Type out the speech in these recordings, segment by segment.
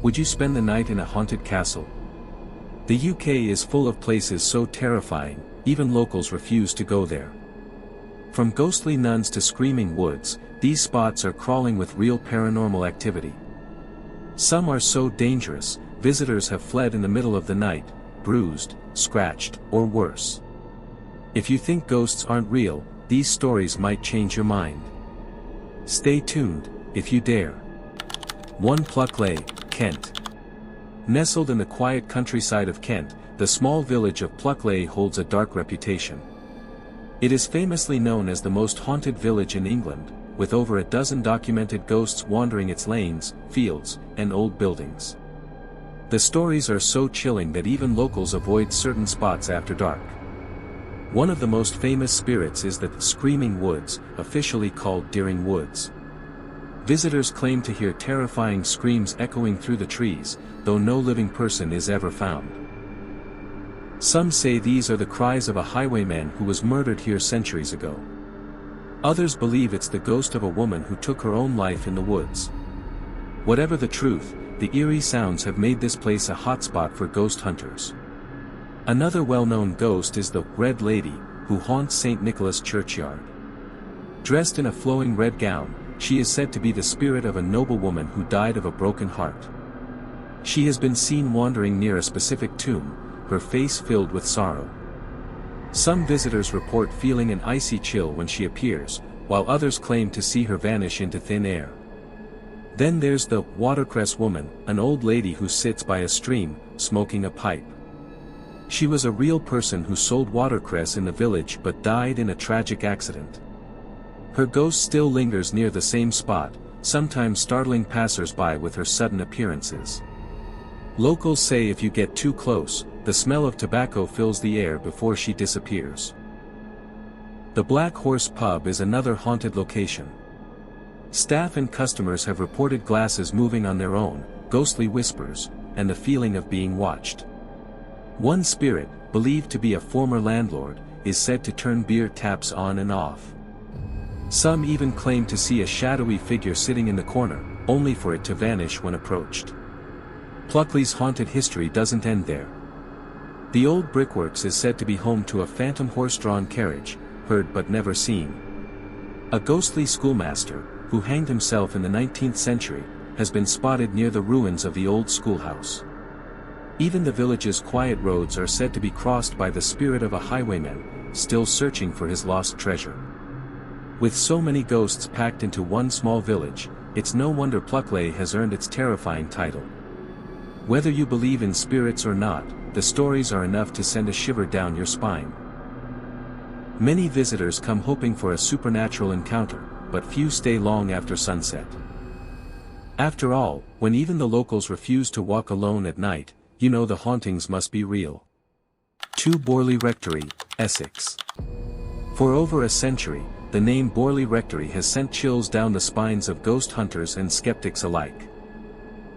Would you spend the night in a haunted castle? The UK is full of places so terrifying, even locals refuse to go there. From ghostly nuns to screaming woods, these spots are crawling with real paranormal activity. Some are so dangerous, visitors have fled in the middle of the night, bruised, scratched, or worse. If you think ghosts aren't real, these stories might change your mind. Stay tuned, if you dare. 1 Pluckley, Kent. Nestled in the quiet countryside of Kent, the small village of Pluckley holds a dark reputation. It is famously known as the most haunted village in England, with over a dozen documented ghosts wandering its lanes, fields, and old buildings. The stories are so chilling that even locals avoid certain spots after dark. One of the most famous spirits is the Screaming Woods, officially called Deering Woods. Visitors claim to hear terrifying screams echoing through the trees, though no living person is ever found. Some say these are the cries of a highwayman who was murdered here centuries ago. Others believe it's the ghost of a woman who took her own life in the woods. Whatever the truth, the eerie sounds have made this place a hotspot for ghost hunters. Another well-known ghost is the Red Lady, who haunts St. Nicholas Churchyard. Dressed in a flowing red gown, she is said to be the spirit of a noblewoman who died of a broken heart. She has been seen wandering near a specific tomb, her face filled with sorrow. Some visitors report feeling an icy chill when she appears, while others claim to see her vanish into thin air. Then there's the Watercress Woman, an old lady who sits by a stream, smoking a pipe. She was a real person who sold watercress in the village but died in a tragic accident. Her ghost still lingers near the same spot, sometimes startling passers-by with her sudden appearances. Locals say if you get too close, the smell of tobacco fills the air before she disappears. The Black Horse Pub is another haunted location. Staff and customers have reported glasses moving on their own, ghostly whispers, and the feeling of being watched. One spirit, believed to be a former landlord, is said to turn beer taps on and off. Some even claim to see a shadowy figure sitting in the corner, only for it to vanish when approached. Pluckley's haunted history doesn't end there. The old brickworks is said to be home to a phantom horse-drawn carriage, heard but never seen. A ghostly schoolmaster, who hanged himself in the 19th century, has been spotted near the ruins of the old schoolhouse. Even the village's quiet roads are said to be crossed by the spirit of a highwayman, still searching for his lost treasure. With so many ghosts packed into one small village, it's no wonder Pluckley has earned its terrifying title. Whether you believe in spirits or not, the stories are enough to send a shiver down your spine. Many visitors come hoping for a supernatural encounter, but few stay long after sunset. After all, when even the locals refuse to walk alone at night, you know the hauntings must be real. 2 Borley Rectory, Essex. For over a century, the name Borley Rectory has sent chills down the spines of ghost hunters and skeptics alike.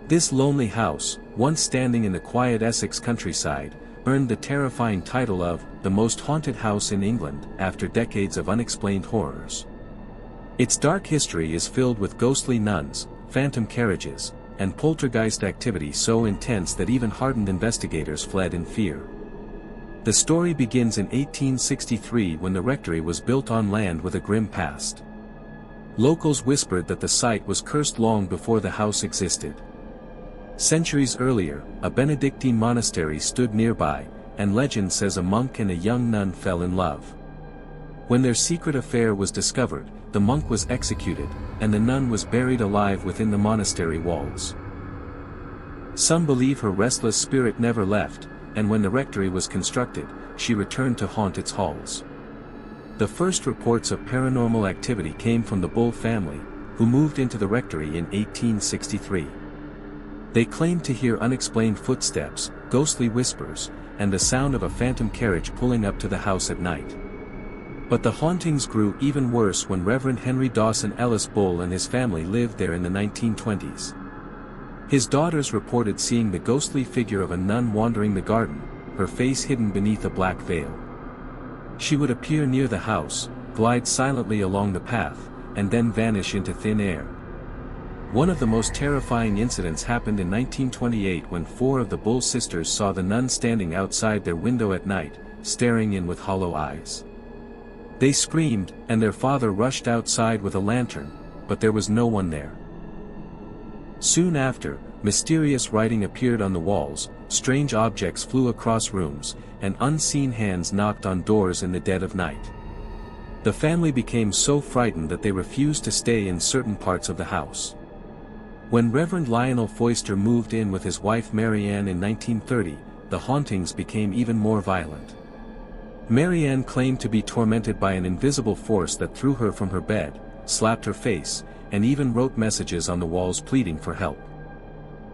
This lonely house, once standing in the quiet Essex countryside, earned the terrifying title of the most haunted house in England after decades of unexplained horrors. Its dark history is filled with ghostly nuns, phantom carriages, and poltergeist activity so intense that even hardened investigators fled in fear. The story begins in 1863 when the rectory was built on land with a grim past. Locals whispered that the site was cursed long before the house existed. Centuries earlier, a Benedictine monastery stood nearby, and legend says a monk and a young nun fell in love. When their secret affair was discovered, the monk was executed, and the nun was buried alive within the monastery walls. Some believe her restless spirit never left, and when the rectory was constructed, she returned to haunt its halls. The first reports of paranormal activity came from the Bull family, who moved into the rectory in 1863. They claimed to hear unexplained footsteps, ghostly whispers, and the sound of a phantom carriage pulling up to the house at night. But the hauntings grew even worse when Reverend Henry Dawson Ellis Bull and his family lived there in the 1920s. His daughters reported seeing the ghostly figure of a nun wandering the garden, her face hidden beneath a black veil. She would appear near the house, glide silently along the path, and then vanish into thin air. One of the most terrifying incidents happened in 1928 when 4 of the Bull sisters saw the nun standing outside their window at night, staring in with hollow eyes. They screamed, and their father rushed outside with a lantern, but there was no one there. Soon after, mysterious writing appeared on the walls, strange objects flew across rooms, and unseen hands knocked on doors in the dead of night. The family became so frightened that they refused to stay in certain parts of the house. When Reverend Lionel Foister moved in with his wife Marianne in 1930, the hauntings became even more violent. Marianne claimed to be tormented by an invisible force that threw her from her bed, slapped her face, and even wrote messages on the walls pleading for help.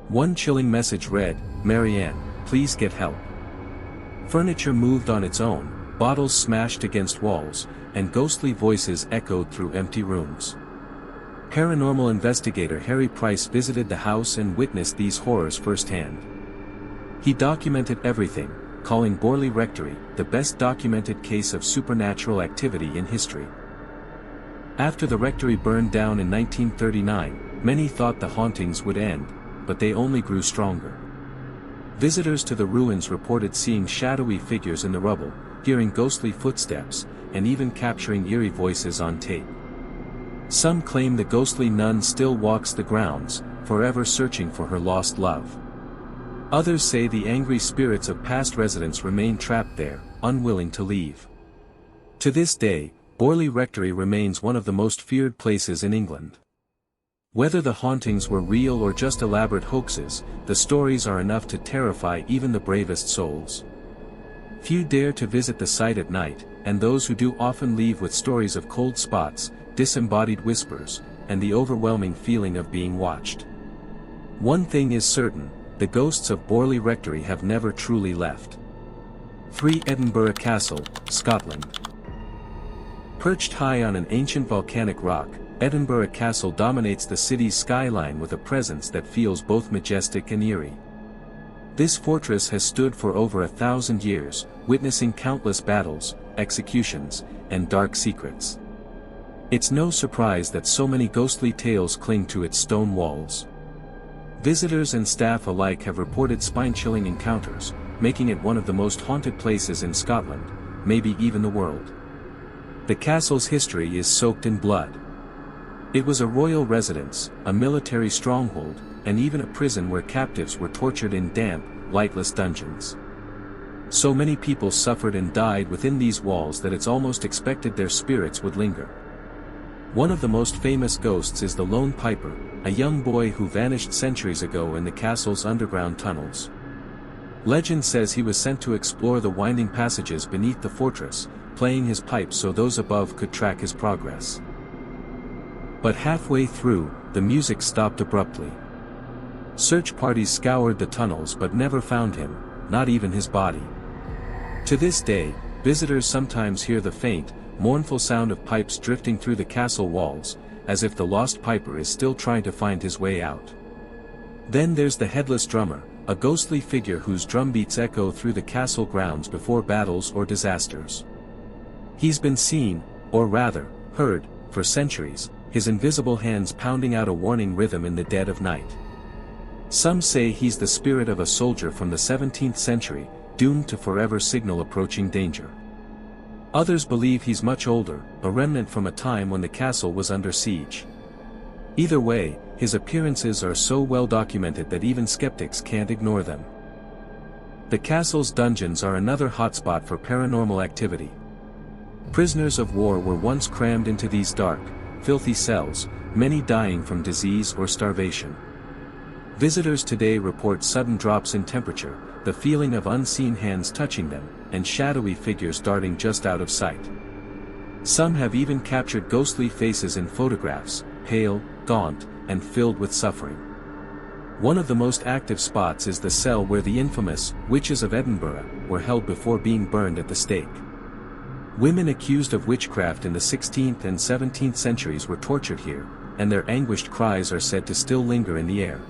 One chilling message read, "Marianne, please get help." Furniture moved on its own, bottles smashed against walls, and ghostly voices echoed through empty rooms. Paranormal investigator Harry Price visited the house and witnessed these horrors firsthand. He documented everything, calling Borley Rectory the best documented case of supernatural activity in history. After the rectory burned down in 1939, many thought the hauntings would end, but they only grew stronger. Visitors to the ruins reported seeing shadowy figures in the rubble, hearing ghostly footsteps, and even capturing eerie voices on tape. Some claim the ghostly nun still walks the grounds, forever searching for her lost love. Others say the angry spirits of past residents remain trapped there, unwilling to leave. To this day, Borley Rectory remains one of the most feared places in England. Whether the hauntings were real or just elaborate hoaxes, the stories are enough to terrify even the bravest souls. Few dare to visit the site at night, and those who do often leave with stories of cold spots, disembodied whispers, and the overwhelming feeling of being watched. One thing is certain, the ghosts of Borley Rectory have never truly left. 3. Edinburgh Castle, Scotland. Perched high on an ancient volcanic rock, Edinburgh Castle dominates the city's skyline with a presence that feels both majestic and eerie. This fortress has stood for over 1,000 years, witnessing countless battles, executions, and dark secrets. It's no surprise that so many ghostly tales cling to its stone walls. Visitors and staff alike have reported spine-chilling encounters, making it one of the most haunted places in Scotland, maybe even the world. The castle's history is soaked in blood. It was a royal residence, a military stronghold, and even a prison where captives were tortured in damp, lightless dungeons. So many people suffered and died within these walls that it's almost expected their spirits would linger. One of the most famous ghosts is the Lone Piper, a young boy who vanished centuries ago in the castle's underground tunnels. Legend says he was sent to explore the winding passages beneath the fortress, playing his pipe so those above could track his progress. But halfway through, the music stopped abruptly. Search parties scoured the tunnels but never found him, not even his body. To this day, visitors sometimes hear the faint, mournful sound of pipes drifting through the castle walls, as if the lost piper is still trying to find his way out. Then there's the headless drummer, a ghostly figure whose drum beats echo through the castle grounds before battles or disasters. He's been seen, or rather, heard, for centuries, his invisible hands pounding out a warning rhythm in the dead of night. Some say he's the spirit of a soldier from the 17th century, doomed to forever signal approaching danger. Others believe he's much older, a remnant from a time when the castle was under siege. Either way, his appearances are so well documented that even skeptics can't ignore them. The castle's dungeons are another hotspot for paranormal activity. Prisoners of war were once crammed into these dark, filthy cells, many dying from disease or starvation. Visitors today report sudden drops in temperature, the feeling of unseen hands touching them, and shadowy figures darting just out of sight. Some have even captured ghostly faces in photographs, pale, gaunt, and filled with suffering. One of the most active spots is the cell where the infamous witches of Edinburgh were held before being burned at the stake. Women accused of witchcraft in the 16th and 17th centuries were tortured here, and their anguished cries are said to still linger in the air.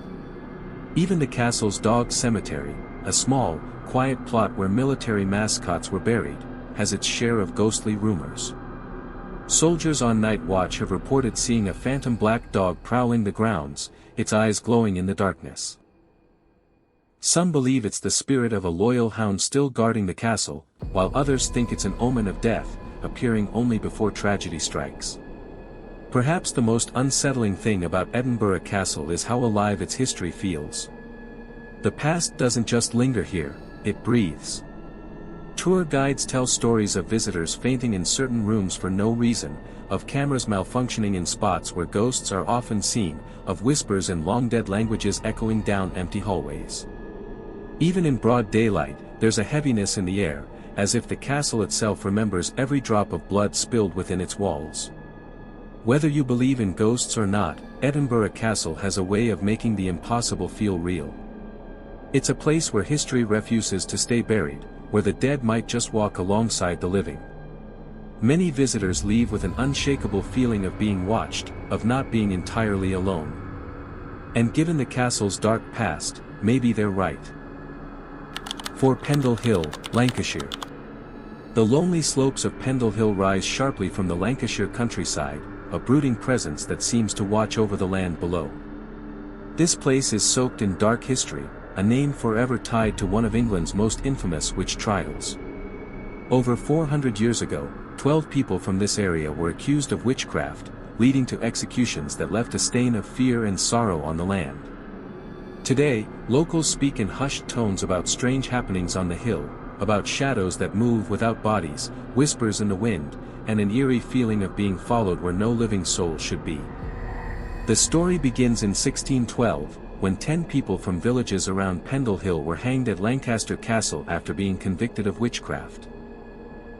Even the castle's dog cemetery, a small, quiet plot where military mascots were buried, has its share of ghostly rumors. Soldiers on night watch have reported seeing a phantom black dog prowling the grounds, its eyes glowing in the darkness. Some believe it's the spirit of a loyal hound still guarding the castle, while others think it's an omen of death, appearing only before tragedy strikes. Perhaps the most unsettling thing about Edinburgh Castle is how alive its history feels. The past doesn't just linger here, it breathes. Tour guides tell stories of visitors fainting in certain rooms for no reason, of cameras malfunctioning in spots where ghosts are often seen, of whispers in long-dead languages echoing down empty hallways. Even in broad daylight, there's a heaviness in the air, as if the castle itself remembers every drop of blood spilled within its walls. Whether you believe in ghosts or not, Edinburgh Castle has a way of making the impossible feel real. It's a place where history refuses to stay buried, where the dead might just walk alongside the living. Many visitors leave with an unshakable feeling of being watched, of not being entirely alone. And given the castle's dark past, maybe they're right. For Pendle Hill, Lancashire. The lonely slopes of Pendle Hill rise sharply from the Lancashire countryside, a brooding presence that seems to watch over the land below. This place is soaked in dark history, a name forever tied to one of England's most infamous witch trials. Over 400 years ago, 12 people from this area were accused of witchcraft, leading to executions that left a stain of fear and sorrow on the land. Today, locals speak in hushed tones about strange happenings on the hill, about shadows that move without bodies, whispers in the wind, and an eerie feeling of being followed where no living soul should be. The story begins in 1612, when 10 people from villages around Pendle Hill were hanged at Lancaster Castle after being convicted of witchcraft.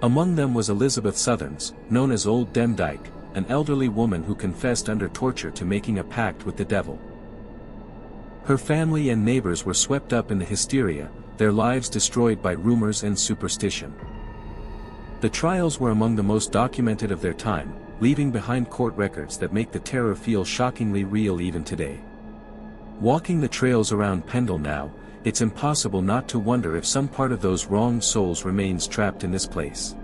Among them was Elizabeth Southerns, known as Old Demdike, an elderly woman who confessed under torture to making a pact with the devil. Her family and neighbors were swept up in the hysteria, their lives destroyed by rumors and superstition. The trials were among the most documented of their time, leaving behind court records that make the terror feel shockingly real even today. Walking the trails around Pendle now, it's impossible not to wonder if some part of those wronged souls remains trapped in this place.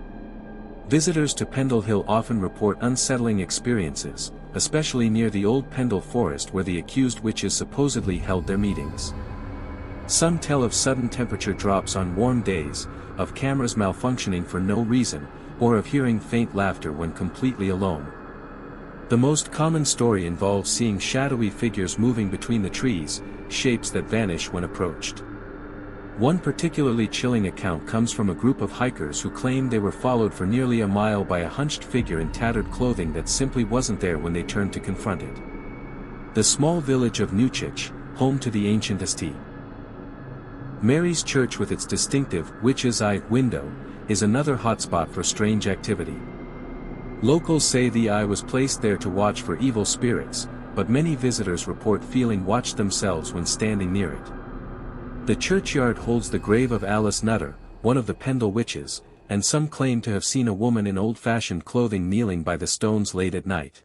Visitors to Pendle Hill often report unsettling experiences, especially near the old Pendle forest where the accused witches supposedly held their meetings. Some tell of sudden temperature drops on warm days, of cameras malfunctioning for no reason, or of hearing faint laughter when completely alone. The most common story involves seeing shadowy figures moving between the trees, shapes that vanish when approached. One particularly chilling account comes from a group of hikers who claimed they were followed for nearly a mile by a hunched figure in tattered clothing that simply wasn't there when they turned to confront it. The small village of Newchich, home to the ancient St. Mary's Church with its distinctive witch's eye window, is another hotspot for strange activity. Locals say the eye was placed there to watch for evil spirits, but many visitors report feeling watched themselves when standing near it. The churchyard holds the grave of Alice Nutter, one of the Pendle witches, and some claim to have seen a woman in old-fashioned clothing kneeling by the stones late at night.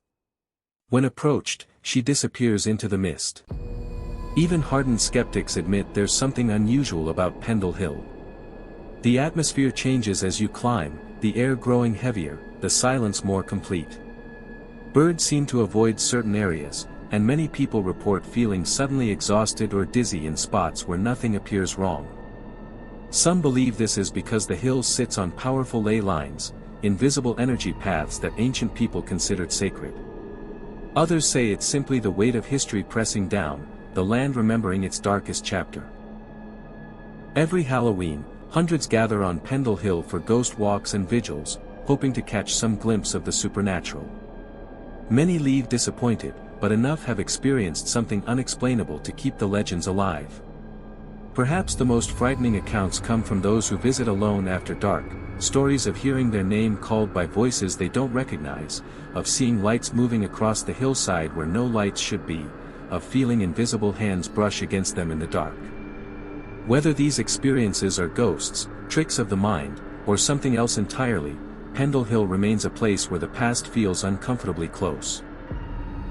When approached, she disappears into the mist. Even hardened skeptics admit there's something unusual about Pendle Hill. The atmosphere changes as you climb, the air growing heavier, the silence more complete. Birds seem to avoid certain areas, and many people report feeling suddenly exhausted or dizzy in spots where nothing appears wrong. Some believe this is because the hill sits on powerful ley lines, invisible energy paths that ancient people considered sacred. Others say it's simply the weight of history pressing down, the land remembering its darkest chapter. Every Halloween, hundreds gather on Pendle Hill for ghost walks and vigils, hoping to catch some glimpse of the supernatural. Many leave disappointed, but enough have experienced something unexplainable to keep the legends alive. Perhaps the most frightening accounts come from those who visit alone after dark, stories of hearing their name called by voices they don't recognize, of seeing lights moving across the hillside where no lights should be, of feeling invisible hands brush against them in the dark. Whether these experiences are ghosts, tricks of the mind, or something else entirely, Pendle Hill remains a place where the past feels uncomfortably close.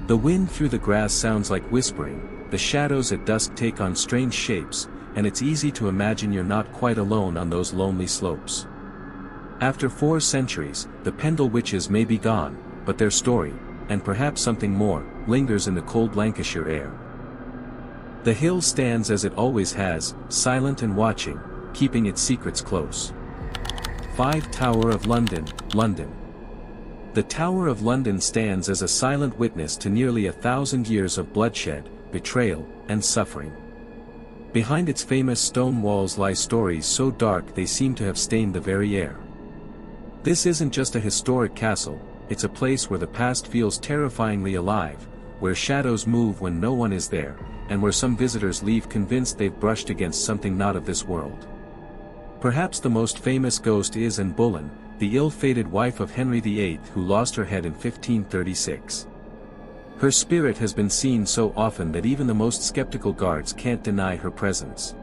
The wind through the grass sounds like whispering, the shadows at dusk take on strange shapes, and it's easy to imagine you're not quite alone on those lonely slopes. After 4 centuries, the Pendle witches may be gone, but their story, and perhaps something more, lingers in the cold Lancashire air. The hill stands as it always has, silent and watching, keeping its secrets close. 5 Tower of London, London. The Tower of London stands as a silent witness to nearly 1,000 years of bloodshed, betrayal, and suffering. Behind its famous stone walls lie stories so dark they seem to have stained the very air. This isn't just a historic castle, it's a place where the past feels terrifyingly alive, where shadows move when no one is there, and where some visitors leave convinced they've brushed against something not of this world. Perhaps the most famous ghost is Anne Boleyn, the ill-fated wife of Henry VIII who lost her head in 1536. Her spirit has been seen so often that even the most skeptical guards can't deny her presence.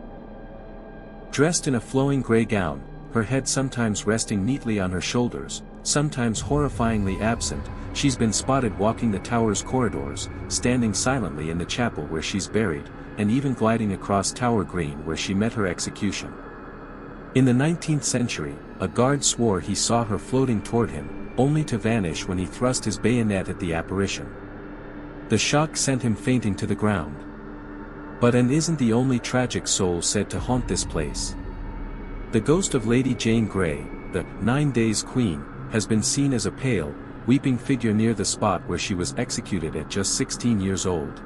Dressed in a flowing grey gown, her head sometimes resting neatly on her shoulders, sometimes horrifyingly absent, she's been spotted walking the tower's corridors, standing silently in the chapel where she's buried, and even gliding across Tower Green where she met her execution. In the 19th century, a guard swore he saw her floating toward him, only to vanish when he thrust his bayonet at the apparition. The shock sent him fainting to the ground. But Anne isn't the only tragic soul said to haunt this place. The ghost of Lady Jane Grey, the 9 Days Queen, has been seen as a pale, weeping figure near the spot where she was executed at just 16 years old.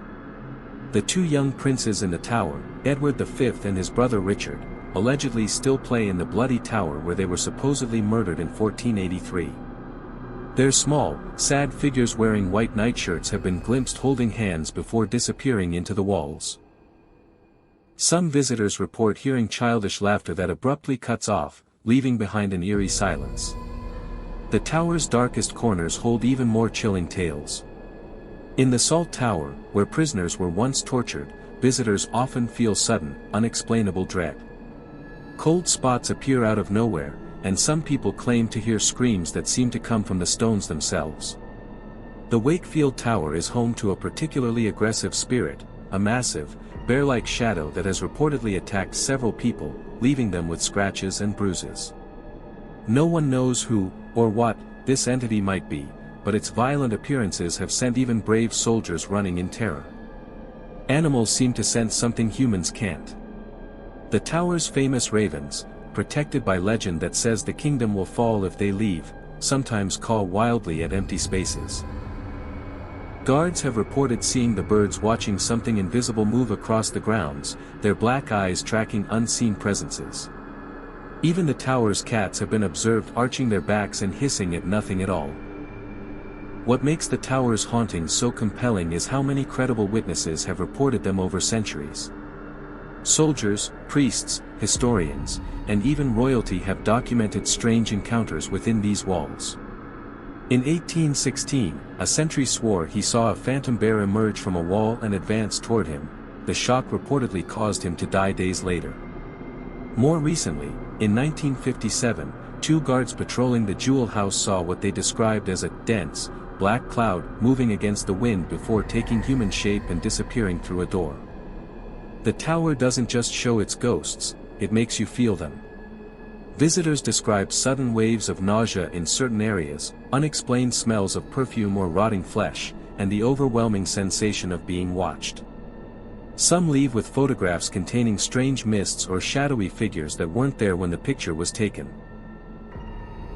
The 2 young princes in the tower, Edward V and his brother Richard, allegedly still play in the bloody tower where they were supposedly murdered in 1483. Their small, sad figures wearing white nightshirts have been glimpsed holding hands before disappearing into the walls. Some visitors report hearing childish laughter that abruptly cuts off, leaving behind an eerie silence. The tower's darkest corners hold even more chilling tales. In the Salt Tower, where prisoners were once tortured, visitors often feel sudden, unexplainable dread. Cold spots appear out of nowhere, and some people claim to hear screams that seem to come from the stones themselves. The Wakefield Tower is home to a particularly aggressive spirit, a massive, bear-like shadow that has reportedly attacked several people, leaving them with scratches and bruises. No one knows who, or what, this entity might be, but its violent appearances have sent even brave soldiers running in terror. Animals seem to sense something humans can't. The tower's famous ravens, protected by legend that says the kingdom will fall if they leave, sometimes call wildly at empty spaces. Guards have reported seeing the birds watching something invisible move across the grounds, their black eyes tracking unseen presences. Even the tower's cats have been observed arching their backs and hissing at nothing at all. What makes the tower's hauntings so compelling is how many credible witnesses have reported them over centuries. Soldiers, priests, historians, and even royalty have documented strange encounters within these walls. In 1816, a sentry swore he saw a phantom bear emerge from a wall and advance toward him. The shock reportedly caused him to die days later. More recently, in 1957, 2 guards patrolling the Jewel House saw what they described as a dense, black cloud moving against the wind before taking human shape and disappearing through a door. The tower doesn't just show its ghosts, it makes you feel them. Visitors describe sudden waves of nausea in certain areas, unexplained smells of perfume or rotting flesh, and the overwhelming sensation of being watched. Some leave with photographs containing strange mists or shadowy figures that weren't there when the picture was taken.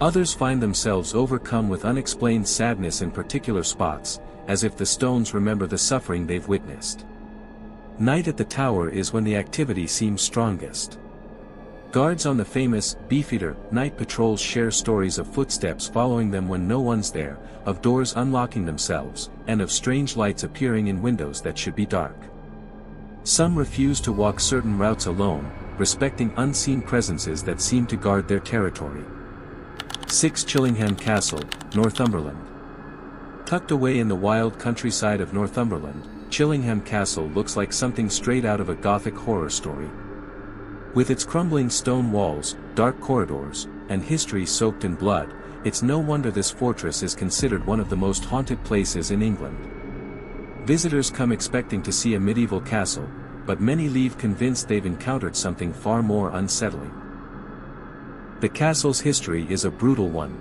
Others find themselves overcome with unexplained sadness in particular spots, as if the stones remember the suffering they've witnessed. Night at the tower is when the activity seems strongest. Guards on the famous Beefeater night patrols share stories of footsteps following them when no one's there, of doors unlocking themselves, and of strange lights appearing in windows that should be dark. Some refuse to walk certain routes alone, respecting unseen presences that seem to guard their territory. 6 Chillingham Castle, Northumberland. Tucked away in the wild countryside of Northumberland, Chillingham Castle looks like something straight out of a Gothic horror story. With its crumbling stone walls, dark corridors, and history soaked in blood, it's no wonder this fortress is considered one of the most haunted places in England. Visitors come expecting to see a medieval castle, but many leave convinced they've encountered something far more unsettling. The castle's history is a brutal one.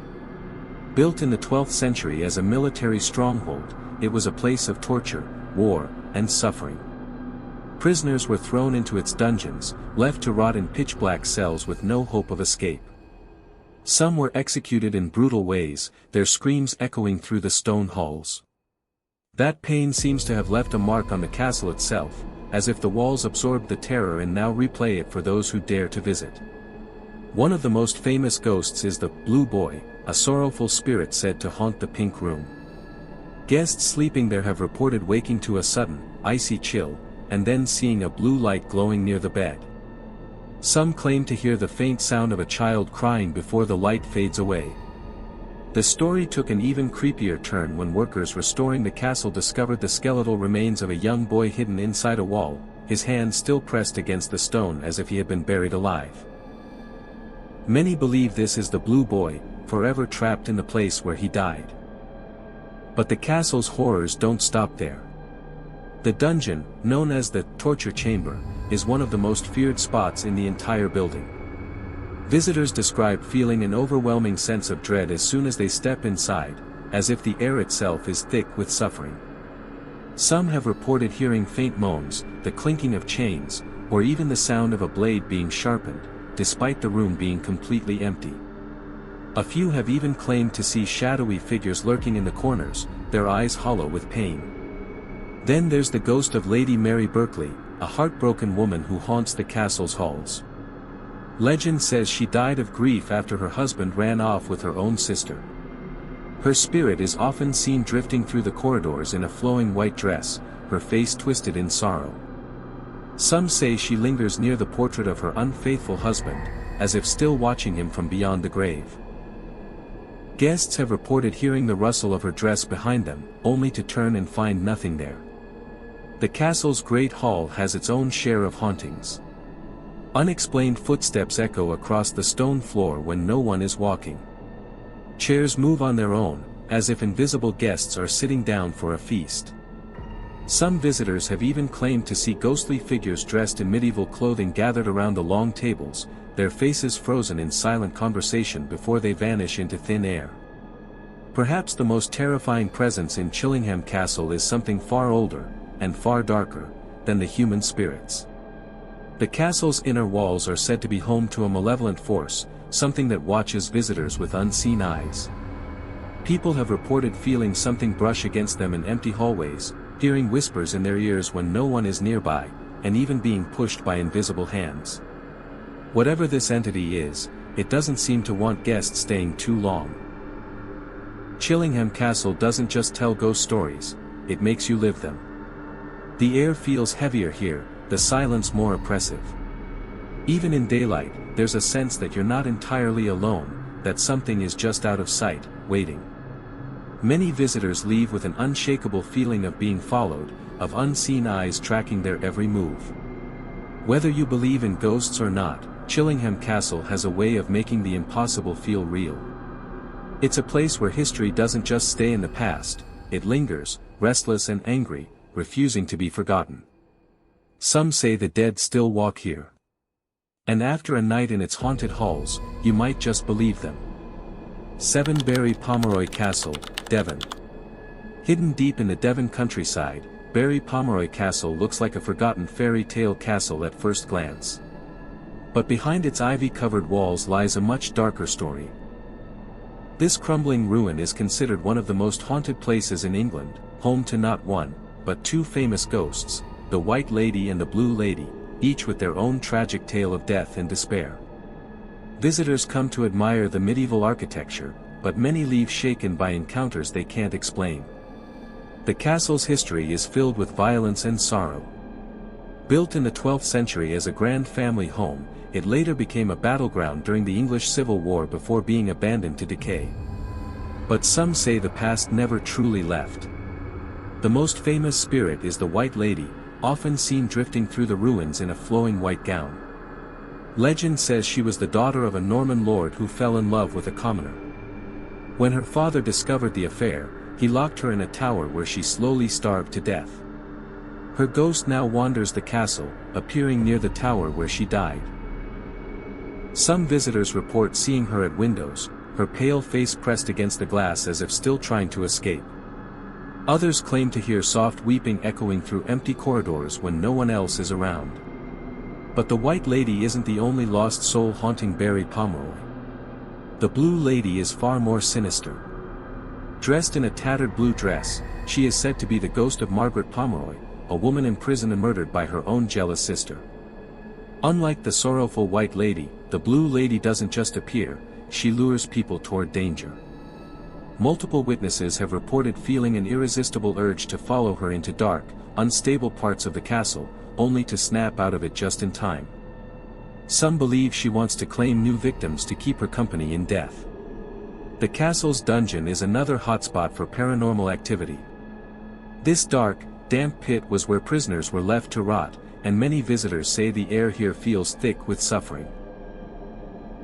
Built in the 12th century as a military stronghold, it was a place of torture, war, and suffering. Prisoners were thrown into its dungeons, left to rot in pitch-black cells with no hope of escape. Some were executed in brutal ways, their screams echoing through the stone halls. That pain seems to have left a mark on the castle itself, as if the walls absorbed the terror and now replay it for those who dare to visit. One of the most famous ghosts is the Blue Boy, a sorrowful spirit said to haunt the Pink Room. Guests sleeping there have reported waking to a sudden, icy chill, and then seeing a blue light glowing near the bed. Some claim to hear the faint sound of a child crying before the light fades away. The story took an even creepier turn when workers restoring the castle discovered the skeletal remains of a young boy hidden inside a wall, his hand still pressed against the stone as if he had been buried alive. Many believe this is the Blue Boy, forever trapped in the place where he died. But the castle's horrors don't stop there. The dungeon, known as the torture chamber, is one of the most feared spots in the entire building. Visitors describe feeling an overwhelming sense of dread as soon as they step inside, as if the air itself is thick with suffering. Some have reported hearing faint moans, the clinking of chains, or even the sound of a blade being sharpened, despite the room being completely empty. A few have even claimed to see shadowy figures lurking in the corners, their eyes hollow with pain. Then there's the ghost of Lady Mary Berkeley, a heartbroken woman who haunts the castle's halls. Legend says she died of grief after her husband ran off with her own sister. Her spirit is often seen drifting through the corridors in a flowing white dress, her face twisted in sorrow. Some say she lingers near the portrait of her unfaithful husband, as if still watching him from beyond the grave. Guests have reported hearing the rustle of her dress behind them, only to turn and find nothing there. The castle's Great Hall has its own share of hauntings. Unexplained footsteps echo across the stone floor when no one is walking. Chairs move on their own, as if invisible guests are sitting down for a feast. Some visitors have even claimed to see ghostly figures dressed in medieval clothing gathered around the long tables, their faces frozen in silent conversation before they vanish into thin air. Perhaps the most terrifying presence in Chillingham Castle is something far older, and far darker, than the human spirits. The castle's inner walls are said to be home to a malevolent force, something that watches visitors with unseen eyes. People have reported feeling something brush against them in empty hallways, hearing whispers in their ears when no one is nearby, and even being pushed by invisible hands. Whatever this entity is, it doesn't seem to want guests staying too long. Chillingham Castle doesn't just tell ghost stories, it makes you live them. The air feels heavier here, the silence more oppressive. Even in daylight, there's a sense that you're not entirely alone, that something is just out of sight, waiting. Many visitors leave with an unshakable feeling of being followed, of unseen eyes tracking their every move. Whether you believe in ghosts or not, Chillingham Castle has a way of making the impossible feel real. It's a place where history doesn't just stay in the past, it lingers, restless and angry, refusing to be forgotten. Some say the dead still walk here. And after a night in its haunted halls, you might just believe them. 7 Bury Pomeroy Castle, Devon. Hidden deep in the Devon countryside, Bury Pomeroy Castle looks like a forgotten fairy tale castle at first glance. But behind its ivy-covered walls lies a much darker story. This crumbling ruin is considered one of the most haunted places in England, home to not one, but 2 famous ghosts, the White Lady and the Blue Lady, each with their own tragic tale of death and despair. Visitors come to admire the medieval architecture, but many leave shaken by encounters they can't explain. The castle's history is filled with violence and sorrow. Built in the 12th century as a grand family home, it later became a battleground during the English Civil War before being abandoned to decay. But some say the past never truly left. The most famous spirit is the White Lady, often seen drifting through the ruins in a flowing white gown. Legend says she was the daughter of a Norman lord who fell in love with a commoner. When her father discovered the affair, he locked her in a tower where she slowly starved to death. Her ghost now wanders the castle, appearing near the tower where she died. Some visitors report seeing her at windows, her pale face pressed against the glass as if still trying to escape. Others claim to hear soft weeping echoing through empty corridors when no one else is around. But the White Lady isn't the only lost soul haunting Barry Pomeroy. The Blue Lady is far more sinister. Dressed in a tattered blue dress, she is said to be the ghost of Margaret Pomeroy, a woman in prison and murdered by her own jealous sister. Unlike the sorrowful White Lady, the Blue Lady doesn't just appear, she lures people toward danger. Multiple witnesses have reported feeling an irresistible urge to follow her into dark, unstable parts of the castle, only to snap out of it just in time. Some believe she wants to claim new victims to keep her company in death. The castle's dungeon is another hotspot for paranormal activity. This dark, damp pit was where prisoners were left to rot, and many visitors say the air here feels thick with suffering.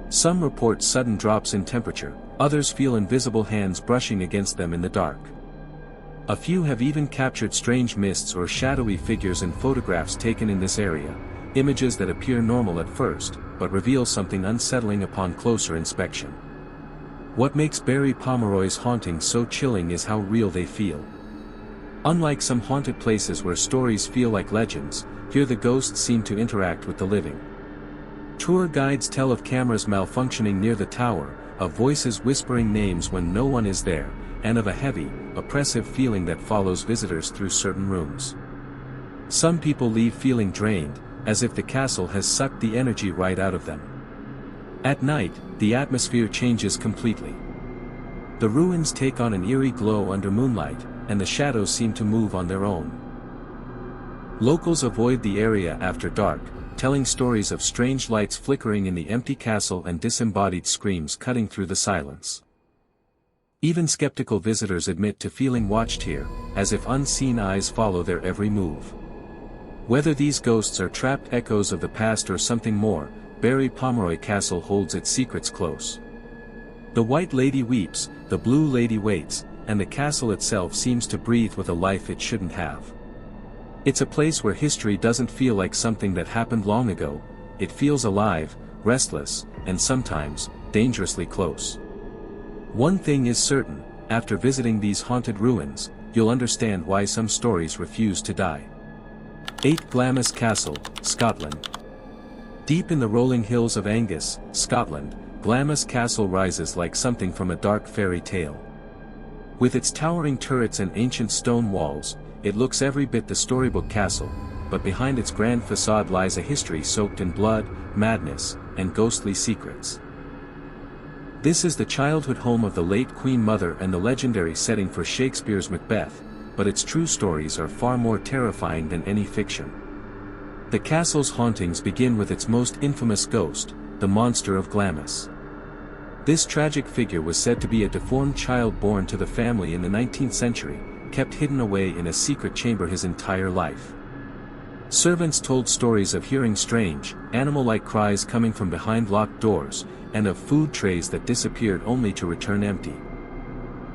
Some report sudden drops in temperature, others feel invisible hands brushing against them in the dark. A few have even captured strange mists or shadowy figures in photographs taken in this area, images that appear normal at first, but reveal something unsettling upon closer inspection. What makes Barry Pomeroy's hauntings so chilling is how real they feel. Unlike some haunted places where stories feel like legends, here the ghosts seem to interact with the living. Tour guides tell of cameras malfunctioning near the tower, of voices whispering names when no one is there, and of a heavy, oppressive feeling that follows visitors through certain rooms. Some people leave feeling drained, as if the castle has sucked the energy right out of them. At night, the atmosphere changes completely. The ruins take on an eerie glow under moonlight, and the shadows seem to move on their own. Locals avoid the area after dark, telling stories of strange lights flickering in the empty castle and disembodied screams cutting through the silence. Even skeptical visitors admit to feeling watched here, as if unseen eyes follow their every move. Whether these ghosts are trapped echoes of the past or something more, Barry Pomeroy Castle holds its secrets close. The White Lady weeps, the Blue Lady waits, and the castle itself seems to breathe with a life it shouldn't have. It's a place where history doesn't feel like something that happened long ago, it feels alive, restless, and sometimes, dangerously close. One thing is certain, after visiting these haunted ruins, you'll understand why some stories refuse to die. 8 Glamis Castle, Scotland. Deep in the rolling hills of Angus, Scotland, Glamis Castle rises like something from a dark fairy tale. With its towering turrets and ancient stone walls, it looks every bit the storybook castle, but behind its grand facade lies a history soaked in blood, madness, and ghostly secrets. This is the childhood home of the late Queen Mother and the legendary setting for Shakespeare's Macbeth, but its true stories are far more terrifying than any fiction. The castle's hauntings begin with its most infamous ghost, the monster of Glamis. This tragic figure was said to be a deformed child born to the family in the 19th century, kept hidden away in a secret chamber his entire life. Servants told stories of hearing strange, animal-like cries coming from behind locked doors, and of food trays that disappeared only to return empty.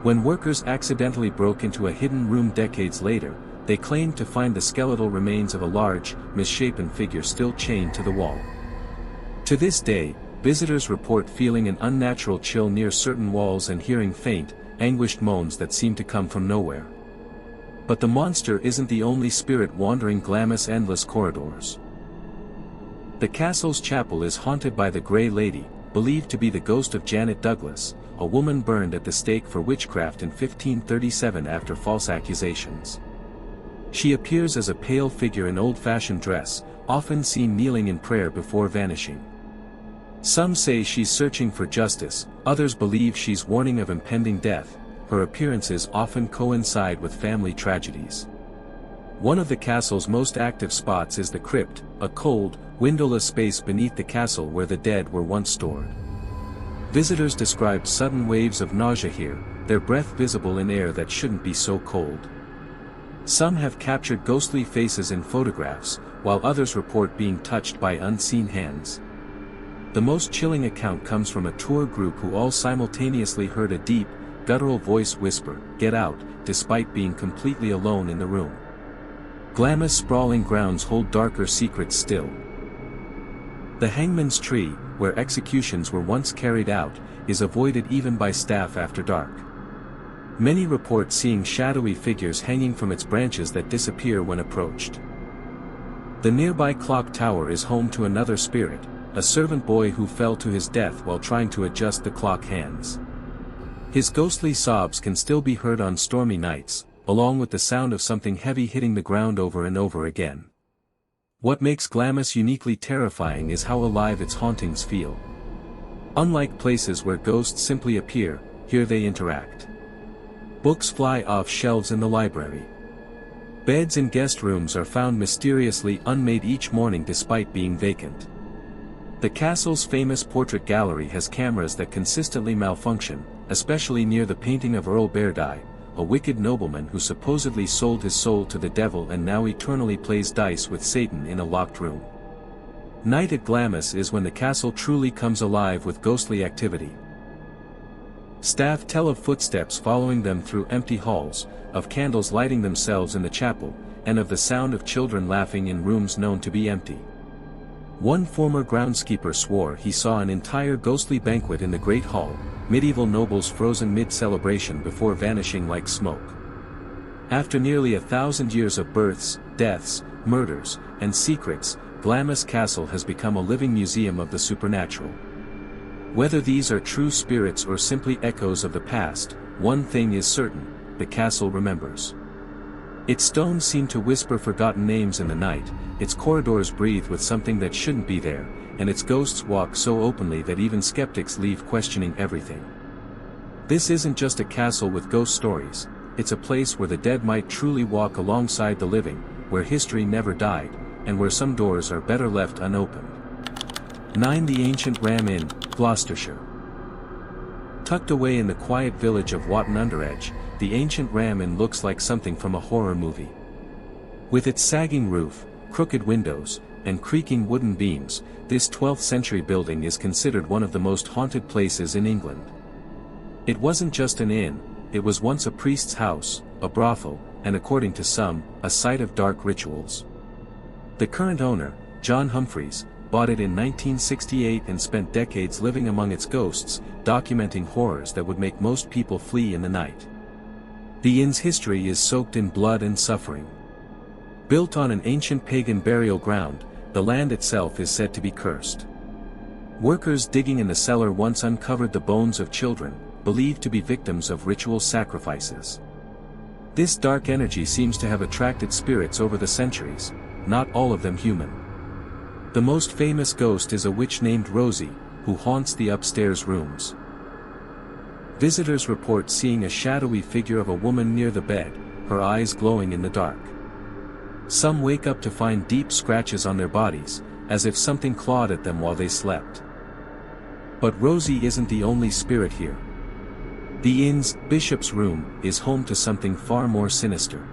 When workers accidentally broke into a hidden room decades later, they claimed to find the skeletal remains of a large, misshapen figure still chained to the wall. To this day, visitors report feeling an unnatural chill near certain walls and hearing faint, anguished moans that seem to come from nowhere. But the monster isn't the only spirit wandering Glamis' endless corridors. The castle's chapel is haunted by the Grey Lady, believed to be the ghost of Janet Douglas, a woman burned at the stake for witchcraft in 1537 after false accusations. She appears as a pale figure in old-fashioned dress, often seen kneeling in prayer before vanishing. Some say she's searching for justice, others believe she's warning of impending death. Her appearances often coincide with family tragedies. One of the castle's most active spots is the crypt, a cold, windowless space beneath the castle where the dead were once stored. Visitors describe sudden waves of nausea here, their breath visible in air that shouldn't be so cold. Some have captured ghostly faces in photographs, while others report being touched by unseen hands. The most chilling account comes from a tour group who all simultaneously heard a deep, guttural voice whisper, "Get out," despite being completely alone in the room. Glamis' sprawling grounds hold darker secrets still. The Hangman's Tree, where executions were once carried out, is avoided even by staff after dark. Many report seeing shadowy figures hanging from its branches that disappear when approached. The nearby clock tower is home to another spirit, a servant boy who fell to his death while trying to adjust the clock hands. His ghostly sobs can still be heard on stormy nights, along with the sound of something heavy hitting the ground over and over again. What makes Glamis uniquely terrifying is how alive its hauntings feel. Unlike places where ghosts simply appear, here they interact. Books fly off shelves in the library. Beds in guest rooms are found mysteriously unmade each morning despite being vacant. The castle's famous portrait gallery has cameras that consistently malfunction, especially near the painting of Earl Bairdie, a wicked nobleman who supposedly sold his soul to the devil and now eternally plays dice with Satan in a locked room. Night at Glamis is when the castle truly comes alive with ghostly activity. Staff tell of footsteps following them through empty halls, of candles lighting themselves in the chapel, and of the sound of children laughing in rooms known to be empty. One former groundskeeper swore he saw an entire ghostly banquet in the Great Hall, medieval nobles frozen mid-celebration before vanishing like smoke. After nearly 1,000 years of births, deaths, murders, and secrets, Glamis Castle has become a living museum of the supernatural. Whether these are true spirits or simply echoes of the past, one thing is certain, the castle remembers. Its stones seem to whisper forgotten names in the night, its corridors breathe with something that shouldn't be there, and its ghosts walk so openly that even skeptics leave questioning everything. This isn't just a castle with ghost stories, it's a place where the dead might truly walk alongside the living, where history never died, and where some doors are better left unopened. 9. The Ancient Ram Inn, Gloucestershire. Tucked away in the quiet village of Watton-under-Edge, the Ancient Ram Inn looks like something from a horror movie. With its sagging roof, crooked windows, and creaking wooden beams, this 12th century building is considered one of the most haunted places in England. It wasn't just an inn, it was once a priest's house, a brothel, and according to some, a site of dark rituals. The current owner, John Humphreys, bought it in 1968 and spent decades living among its ghosts, documenting horrors that would make most people flee in the night. The inn's history is soaked in blood and suffering. Built on an ancient pagan burial ground, the land itself is said to be cursed. Workers digging in the cellar once uncovered the bones of children, believed to be victims of ritual sacrifices. This dark energy seems to have attracted spirits over the centuries, not all of them human. The most famous ghost is a witch named Rosie, who haunts the upstairs rooms. Visitors report seeing a shadowy figure of a woman near the bed, her eyes glowing in the dark. Some wake up to find deep scratches on their bodies, as if something clawed at them while they slept. But Rosie isn't the only spirit here. The inn's bishop's room is home to something far more sinister.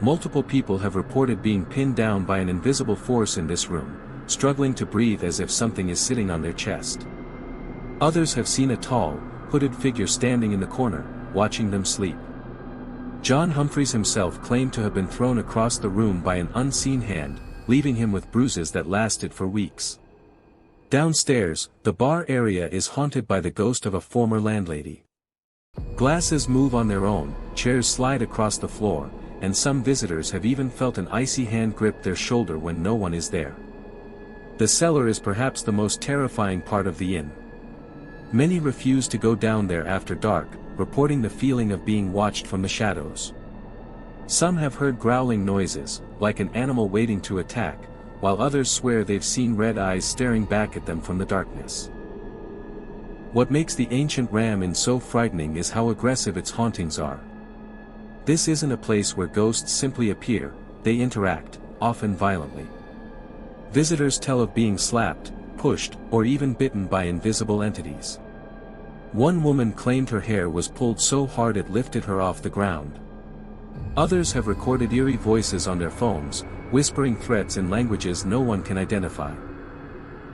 Multiple people have reported being pinned down by an invisible force in this room, struggling to breathe as if something is sitting on their chest. Others have seen a tall, hooded figure standing in the corner, watching them sleep. John Humphreys himself claimed to have been thrown across the room by an unseen hand, leaving him with bruises that lasted for weeks. Downstairs, the bar area is haunted by the ghost of a former landlady. Glasses move on their own, chairs slide across the floor, and some visitors have even felt an icy hand grip their shoulder when no one is there. The cellar is perhaps the most terrifying part of the inn. Many refuse to go down there after dark, reporting the feeling of being watched from the shadows. Some have heard growling noises, like an animal waiting to attack, while others swear they've seen red eyes staring back at them from the darkness. What makes the Ancient Ram Inn so frightening is how aggressive its hauntings are. This isn't a place where ghosts simply appear, they interact, often violently. Visitors tell of being slapped, pushed, or even bitten by invisible entities. One woman claimed her hair was pulled so hard it lifted her off the ground. Others have recorded eerie voices on their phones, whispering threats in languages no one can identify.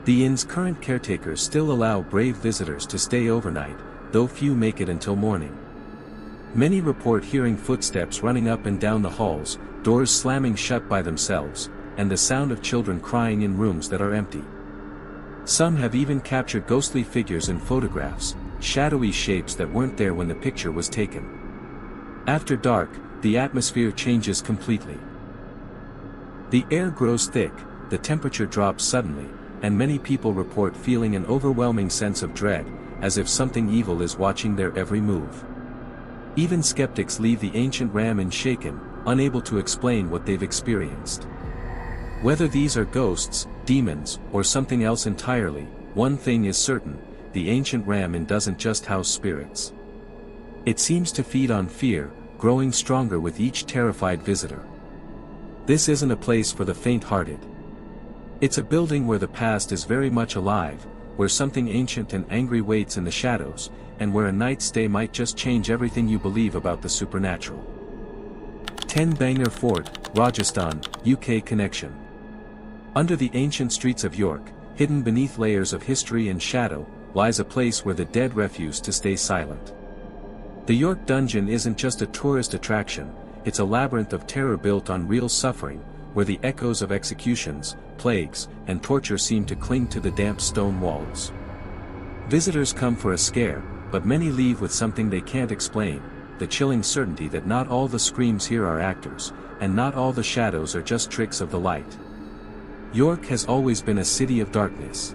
The inn's current caretakers still allow brave visitors to stay overnight, though few make it until morning. Many report hearing footsteps running up and down the halls, doors slamming shut by themselves, and the sound of children crying in rooms that are empty. Some have even captured ghostly figures in photographs, shadowy shapes that weren't there when the picture was taken. After dark, the atmosphere changes completely. The air grows thick, the temperature drops suddenly, and many people report feeling an overwhelming sense of dread, as if something evil is watching their every move. Even skeptics leave the ancient ram shaken, unable to explain what they've experienced. Whether these are ghosts, demons, or something else entirely, one thing is certain: the ancient ram doesn't just house spirits. It seems to feed on fear, growing stronger with each terrified visitor. This isn't a place for the faint-hearted. It's a building where the past is very much alive, where something ancient and angry waits in the shadows, and where a night's stay might just change everything you believe about the supernatural. 10 Bangor Fort, Rajasthan, UK connection. Under the ancient streets of York, hidden beneath layers of history and shadow, lies a place where the dead refuse to stay silent. The York Dungeon isn't just a tourist attraction, it's a labyrinth of terror built on real suffering, where the echoes of executions, plagues, and torture seem to cling to the damp stone walls. Visitors come for a scare, but many leave with something they can't explain: the chilling certainty that not all the screams here are actors, and not all the shadows are just tricks of the light. York has always been a city of darkness.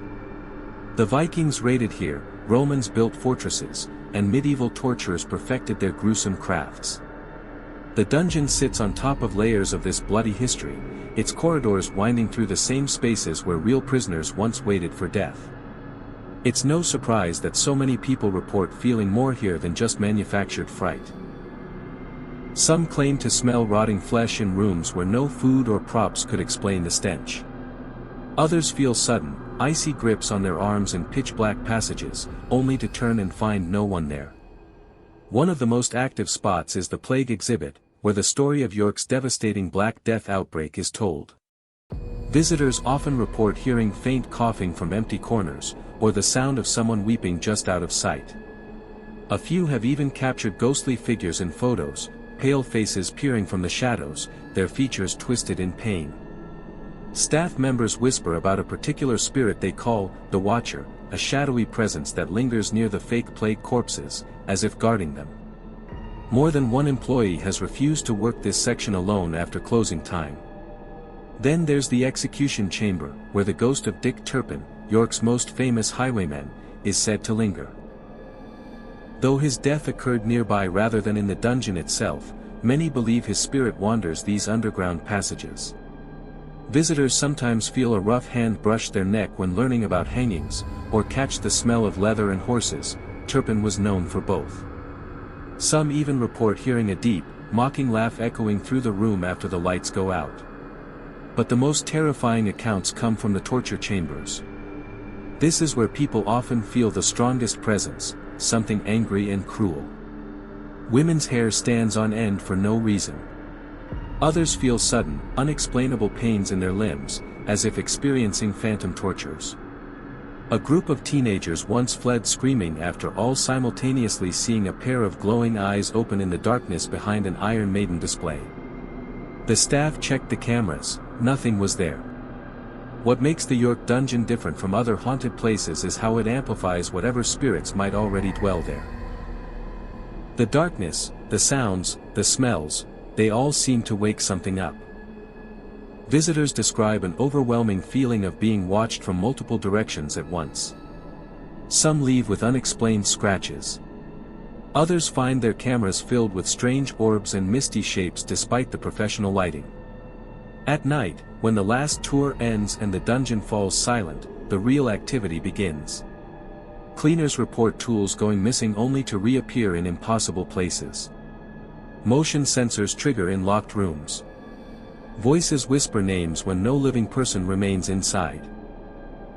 The Vikings raided here, Romans built fortresses, and medieval torturers perfected their gruesome crafts. The dungeon sits on top of layers of this bloody history, its corridors winding through the same spaces where real prisoners once waited for death. It's no surprise that so many people report feeling more here than just manufactured fright. Some claim to smell rotting flesh in rooms where no food or props could explain the stench. Others feel sudden, icy grips on their arms in pitch-black passages, only to turn and find no one there. One of the most active spots is the Plague exhibit, where the story of York's devastating Black Death outbreak is told. Visitors often report hearing faint coughing from empty corners, or the sound of someone weeping just out of sight. A few have even captured ghostly figures in photos, pale faces peering from the shadows, their features twisted in pain. Staff members whisper about a particular spirit they call the Watcher, a shadowy presence that lingers near the fake plague corpses, as if guarding them. More than one employee has refused to work this section alone after closing time. Then there's the execution chamber, where the ghost of Dick Turpin, York's most famous highwayman, is said to linger. Though his death occurred nearby rather than in the dungeon itself, many believe his spirit wanders these underground passages. Visitors sometimes feel a rough hand brush their neck when learning about hangings, or catch the smell of leather and horses. Turpin was known for both. Some even report hearing a deep, mocking laugh echoing through the room after the lights go out. But the most terrifying accounts come from the torture chambers. This is where people often feel the strongest presence, something angry and cruel. Women's hair stands on end for no reason. Others feel sudden, unexplainable pains in their limbs, as if experiencing phantom tortures. A group of teenagers once fled screaming after all simultaneously seeing a pair of glowing eyes open in the darkness behind an Iron Maiden display. The staff checked the cameras, nothing was there. What makes the York Dungeon different from other haunted places is how it amplifies whatever spirits might already dwell there. The darkness, the sounds, the smells, they all seem to wake something up. Visitors describe an overwhelming feeling of being watched from multiple directions at once. Some leave with unexplained scratches. Others find their cameras filled with strange orbs and misty shapes despite the professional lighting. At night, when the last tour ends and the dungeon falls silent, the real activity begins. Cleaners report tools going missing only to reappear in impossible places. Motion sensors trigger in locked rooms. Voices whisper names when no living person remains inside.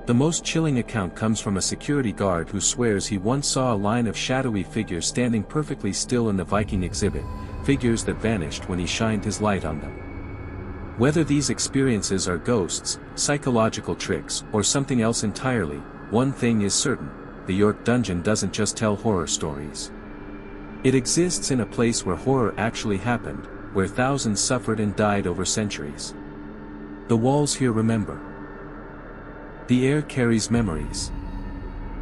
The most chilling account comes from a security guard who swears he once saw a line of shadowy figures standing perfectly still in the Viking exhibit, figures that vanished when he shined his light on them. Whether these experiences are ghosts, psychological tricks, or something else entirely, one thing is certain: the York Dungeon doesn't just tell horror stories. It exists in a place where horror actually happened, where thousands suffered and died over centuries. The walls here remember. The air carries memories.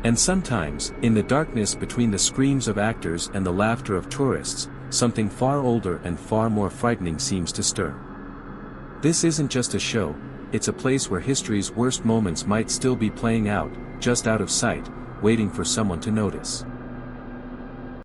And sometimes, in the darkness between the screams of actors and the laughter of tourists, something far older and far more frightening seems to stir. This isn't just a show, it's a place where history's worst moments might still be playing out, just out of sight, waiting for someone to notice.